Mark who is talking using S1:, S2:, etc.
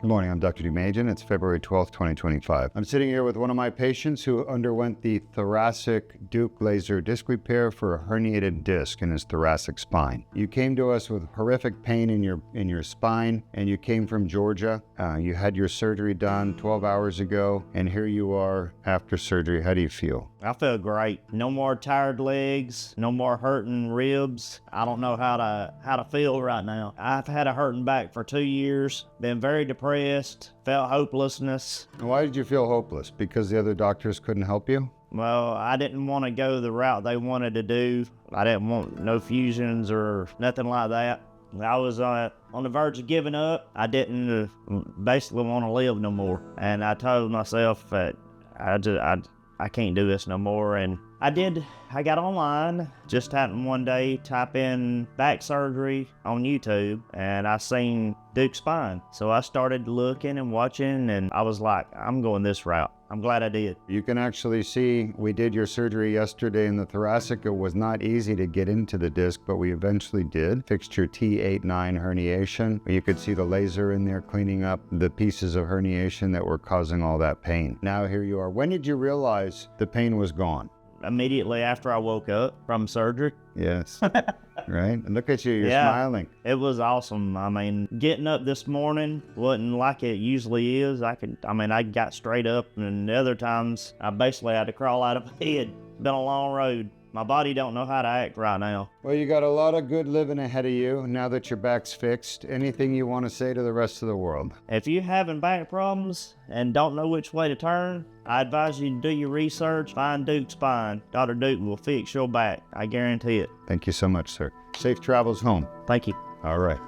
S1: Good morning, I'm Dr. Dumajan. It's February 12th, 2025. I'm sitting here with one of my patients who underwent the Thoracic Deuk laser disc repair for a herniated disc in his thoracic spine. You came to us with horrific pain in your spine, and you came from Georgia. You had your surgery done 12 hours ago, and here you are after surgery. How do you feel?
S2: I feel great. No more tired legs, no more hurting ribs. I don't know how to feel right now. I've had a hurting back for 2 years, been very depressed, felt hopelessness.
S1: Why did you feel hopeless? Because the other doctors couldn't help you?
S2: Well, I didn't want to go the route they wanted to do. I didn't want no fusions or nothing like that. I was on the verge of giving up. I didn't basically want to live no more. And I told myself that I can't do this no more. And I did. I got online, just happened one day, type in back surgery on YouTube, and I seen Deuk spine. So I started looking and watching, and I was like, I'm going this route. I'm glad I did.
S1: You can actually see we did your surgery yesterday in the thoracic. It was not easy to get into the disc, but we eventually did. Fixed your T8-9 herniation. You could see the laser in there cleaning up the pieces of herniation that were causing all that pain. Now here you are. When did you realize the pain was gone?
S2: Immediately after I woke up from surgery.
S1: Yes. Right? And look at you, you're smiling.
S2: It was awesome. I mean, getting up this morning wasn't like it usually is. I got straight up, and the other times I basically had to crawl out of bed. Been a long road. My body don't know how to act right now.
S1: Well, you got a lot of good living ahead of you now that your back's fixed. Anything you want to say to the rest of the world?
S2: If you're having back problems and don't know which way to turn, I advise you to do your research, find Deuk spine. Dr. Deuk will fix your back. I guarantee it.
S1: Thank you so much, sir. Safe travels home.
S2: Thank you.
S1: All right.